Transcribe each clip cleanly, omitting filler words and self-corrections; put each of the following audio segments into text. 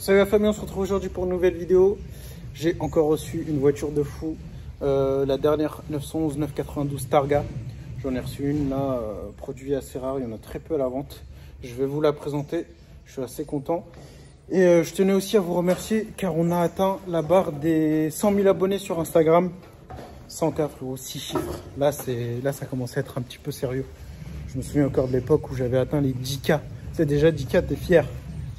Salut la famille, on se retrouve aujourd'hui pour une nouvelle vidéo. J'ai encore reçu une voiture de fou, la dernière 911 992 Targa. J'en ai reçu une là, produit assez rare, il y en a très peu à la vente. Je vais vous la présenter, je suis assez content. Et je tenais aussi à vous remercier car on a atteint la barre des 100 000 abonnés sur Instagram. 100K frérot, 6 chiffres. Là ça commence à être un petit peu sérieux. Je me souviens encore de l'époque où j'avais atteint les 10K. C'est déjà 10K, t'es fier.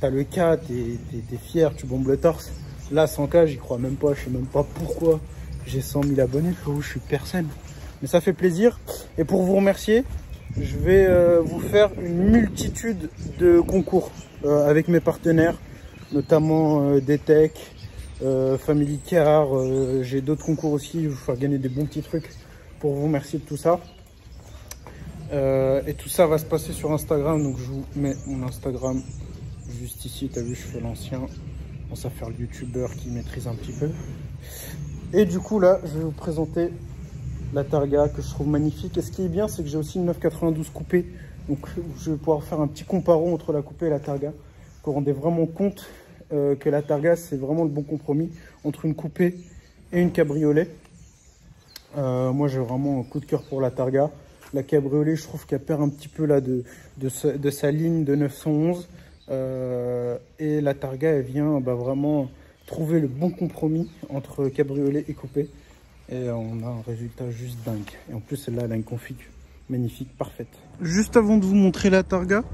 T'as le K, t'es fier, tu bombes le torse. Là 100K, j'y crois même pas, je sais même pas pourquoi j'ai 100 000 abonnés frérot, je suis personne. Mais ça fait plaisir. Et pour vous remercier, je vais vous faire une multitude de concours avec mes partenaires, notamment DTech, Family Car. J'ai d'autres concours aussi, je vais vous faire gagner des bons petits trucs pour vous remercier de tout ça. Et tout ça va se passer sur Instagram, donc je vous mets mon Instagram juste ici. T'as vu, je fais l'ancien, on sait faire le youtubeur qui maîtrise un petit peu. Et du coup là, je vais vous présenter la Targa que je trouve magnifique. Et ce qui est bien, c'est que j'ai aussi une 992 coupée, donc je vais pouvoir faire un petit comparon entre la coupée et la Targa. Vous vous rendez vraiment compte que la Targa, c'est vraiment le bon compromis entre une coupée et une cabriolet. Moi j'ai vraiment un coup de cœur pour la Targa. La cabriolet, je trouve qu'elle perd un petit peu là de sa ligne de 911. Et la Targa, elle vient vraiment trouver le bon compromis entre cabriolet et coupé. Et on a un résultat juste dingue. Et en plus, celle-là, elle a une config magnifique, parfaite. Juste avant de vous montrer la Targa,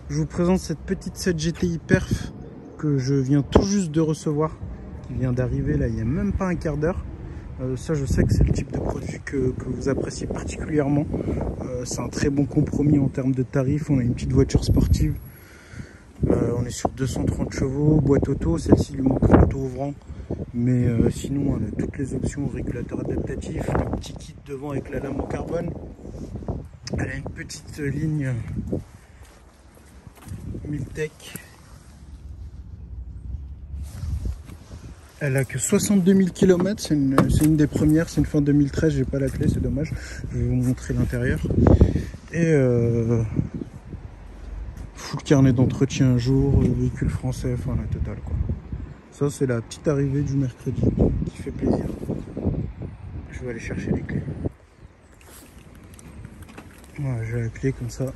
je vous présente cette petite 7 GTI Perf que je viens tout juste de recevoir, qui vient d'arriver là, il n'y a même pas un quart d'heure. Ça, je sais que c'est le type de produit que vous appréciez particulièrement. C'est un très bon compromis en termes de tarifs. On a une petite voiture sportive. On est sur 230 chevaux, boîte auto. Celle-ci lui manque l'auto-ouvrant. Mais sinon, on a toutes les options, régulateur adaptatif, le petit kit devant avec la lame en carbone. Elle a une petite ligne Miltech. Elle a que 62 000 km, c'est une des premières, c'est une fin 2013, j'ai pas la clé, c'est dommage. Je vais vous montrer l'intérieur. Et full carnet d'entretien un jour, véhicule français, enfin la totale quoi. Ça c'est la petite arrivée du mercredi qui fait plaisir. Je vais aller chercher les clés. Voilà, j'ai la clé comme ça.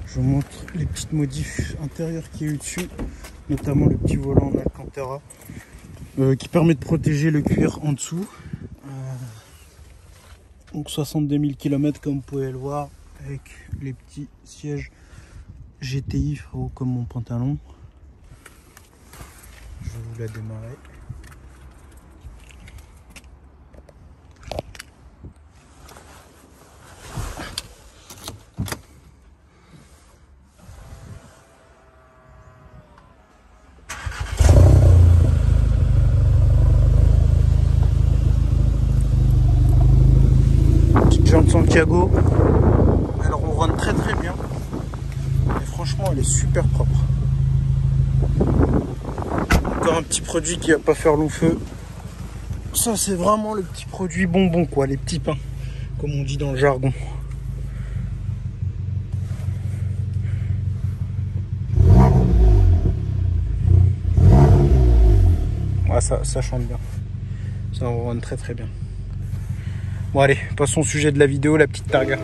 Je vous montre les petites modifs intérieures qu'il y a eu dessus, notamment le petit volant en Alcantara. Qui permet de protéger le cuir en dessous. Donc 62 000 km comme vous pouvez le voir, avec les petits sièges GTI frérot, comme mon pantalon. Je vais vous la démarrer. De Santiago, elle ronronne très bien et franchement elle est super propre. Encore un petit produit qui va pas faire long feu. Ça c'est vraiment le petit produit bonbon quoi, les petits pains comme on dit dans le jargon. Ouais, ça chante bien, ça ronronne très bien. Bon allez, passons au sujet de la vidéo, la petite Targa.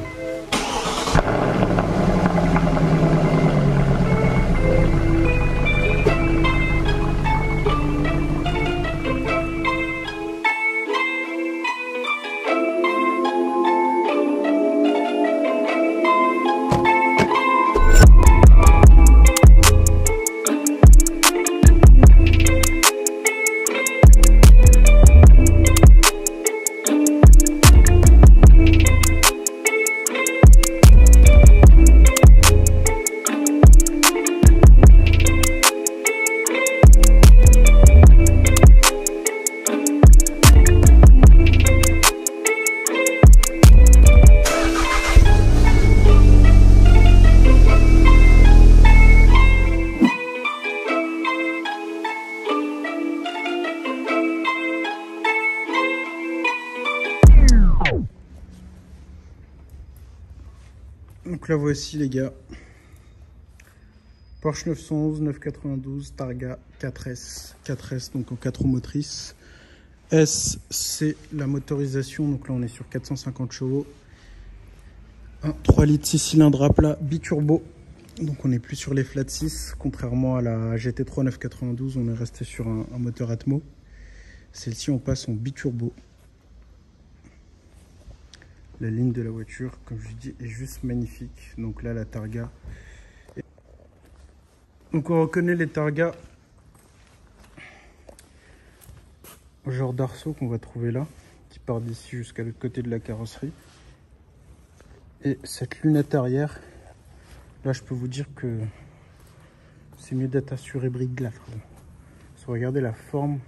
Donc la voici les gars. Porsche 911, 992, Targa 4S. 4S, donc en 4 roues motrices. S, c'est la motorisation. Donc là, on est sur 450 chevaux. Un 3 litres 6 cylindres à plat biturbo. Donc on n'est plus sur les flat 6. Contrairement à la GT3 992, on est resté sur un moteur Atmo. Celle-ci, on passe en biturbo. La ligne de la voiture, comme je dis, est juste magnifique. Donc là, la Targa. Donc on reconnaît les Targa au genre d'arceau qu'on va trouver là, qui part d'ici jusqu'à l'autre côté de la carrosserie. Et cette lunette arrière, là je peux vous dire que c'est mieux d'être assuré brique glace. Regardez la forme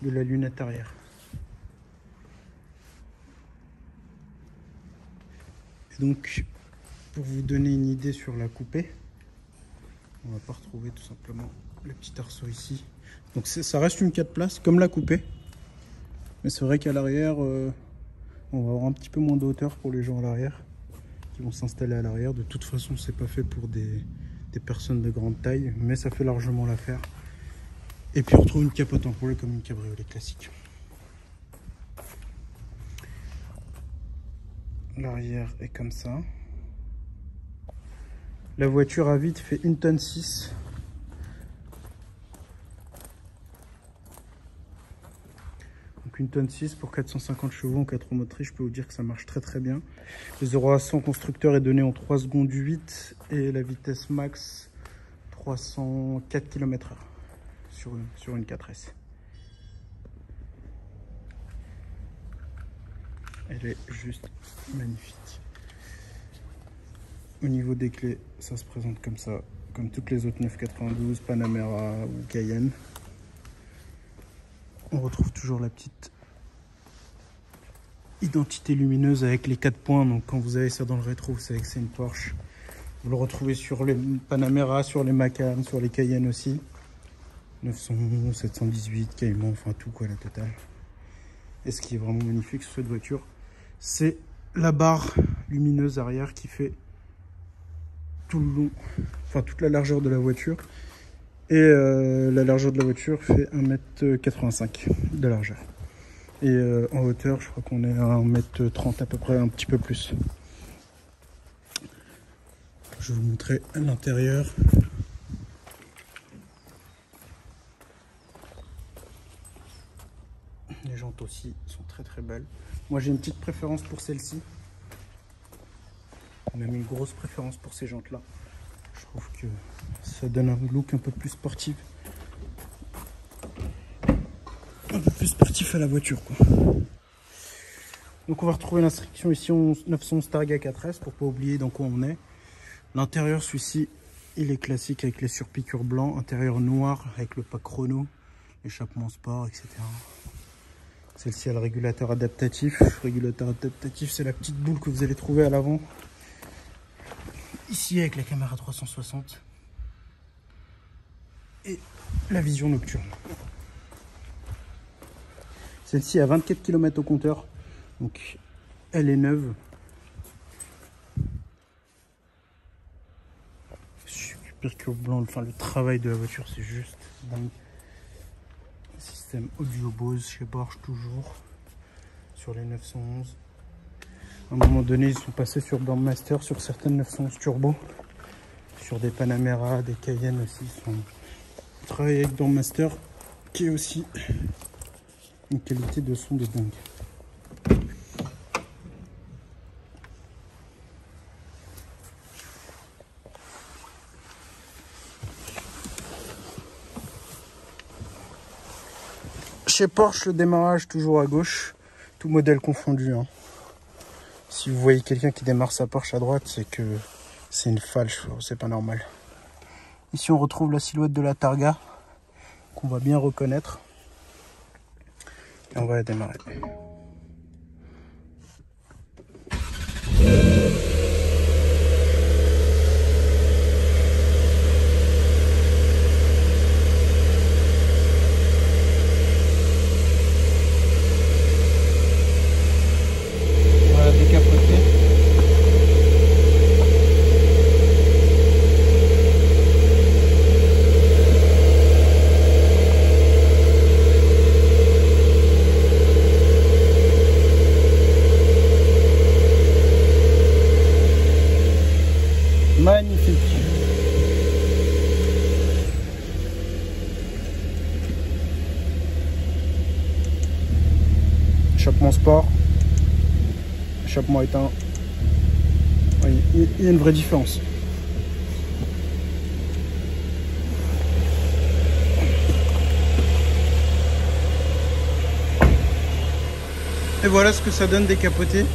de la lunette arrière. Et donc, pour vous donner une idée sur la coupée, on va pas retrouver tout simplement le petit arceau ici. Donc ça reste une 4 places comme la coupée. Mais c'est vrai qu'à l'arrière, on va avoir un petit peu moins de hauteur pour les gens à l'arrière qui vont s'installer à l'arrière. De toute façon, c'est pas fait pour des personnes de grande taille, mais ça fait largement l'affaire. Et puis on retrouve une capote en poil comme une cabriolet classique. L'arrière est comme ça. La voiture à vide fait 1,6 tonne. Donc 1,6 tonne pour 450 chevaux en 4 roues motrices, je peux vous dire que ça marche très très bien. Le 0 à 100 constructeur est donné en 3 secondes 8 et la vitesse max 304 km/h sur une 4S. Elle est juste magnifique. Au niveau des clés, ça se présente comme ça, comme toutes les autres 992, Panamera ou Cayenne. On retrouve toujours la petite identité lumineuse avec les 4 points. Donc quand vous avez ça dans le rétro, vous savez que c'est une Porsche. Vous le retrouvez sur les Panamera, sur les Macan, sur les Cayenne aussi. 911, 718, Cayman, enfin tout quoi, la totale. Et ce qui est vraiment magnifique sur cette voiture, c'est la barre lumineuse arrière qui fait tout le long, enfin toute la largeur de la voiture. Et la largeur de la voiture fait 1,85 m de largeur. Et en hauteur, je crois qu'on est à 1,30 m à peu près, un petit peu plus. Je vais vous montrer l'intérieur. Les jantes aussi sont très très belles. Moi j'ai une petite préférence pour celle-ci. Même une grosse préférence pour ces jantes là. Je trouve que ça donne un look un peu plus sportif. Un peu plus sportif à la voiture quoi. Donc on va retrouver l'instruction ici 911 Targa 4S pour pas oublier dans quoi on est. L'intérieur celui-ci il est classique avec les surpiqûres blancs. Intérieur noir avec le pack chrono, échappement sport, etc. Celle-ci a le régulateur adaptatif. Le régulateur adaptatif, c'est la petite boule que vous allez trouver à l'avant. Ici, avec la caméra 360. Et la vision nocturne. Celle-ci a 24 km au compteur. Donc, elle est neuve. Super blanc. Enfin, le travail de la voiture, c'est juste dingue. Système audio Bose chez Porsche toujours sur les 911. À un moment donné ils sont passés sur Burmester sur certaines 911 turbo, sur des Panamera, des Cayenne aussi. Ils travaillent avec Burmester qui est aussi une qualité de son de dingue. Chez Porsche, le démarrage toujours à gauche, tout modèle confondu. Hein. Si vous voyez quelqu'un qui démarre sa Porsche à droite, c'est que c'est une falche, c'est pas normal. Ici, on retrouve la silhouette de la Targa, qu'on va bien reconnaître. Et on va la démarrer. échappement sport, échappement éteint. Il y a une vraie différence. Et voilà ce que ça donne décapoté.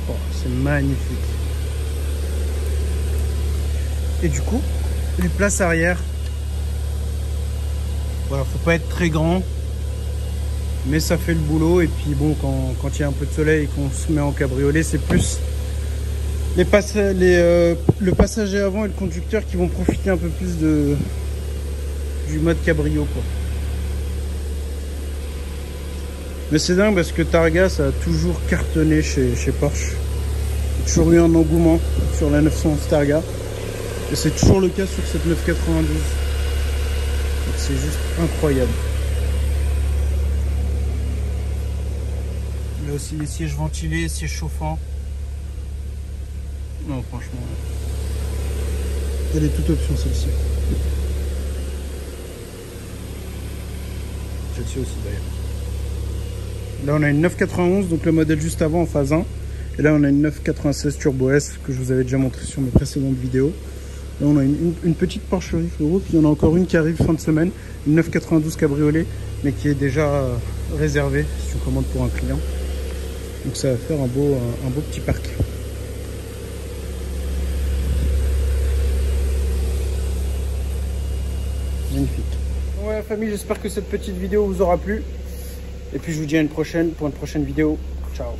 Oh, c'est magnifique. Et du coup, les places arrière, voilà, faut pas être très grand, mais ça fait le boulot. Et puis bon, quand il y a un peu de soleil et qu'on se met en cabriolet, c'est plus le passager avant et le conducteur qui vont profiter un peu plus du mode cabrio, quoi. Mais c'est dingue parce que Targa, ça a toujours cartonné chez Porsche. Il y a toujours eu un engouement sur la 911 Targa. Et c'est toujours le cas sur cette 992. Donc c'est juste incroyable. Il y a aussi les sièges ventilés, sièges chauffants. Non, franchement, elle est toute option celle-ci. Celle-ci aussi d'ailleurs. Là on a une 991, donc le modèle juste avant en phase 1. Et là on a une 996 Turbo S que je vous avais déjà montré sur mes précédentes vidéos. Là on a une petite Porsche Euro, puis il y en a encore une qui arrive fin de semaine, une 992 cabriolet, mais qui est déjà réservée si on commande pour un client. Donc ça va faire un beau petit parc. Magnifique. Ouais famille, j'espère que cette petite vidéo vous aura plu. Et puis je vous dis à une prochaine pour une prochaine vidéo. Ciao.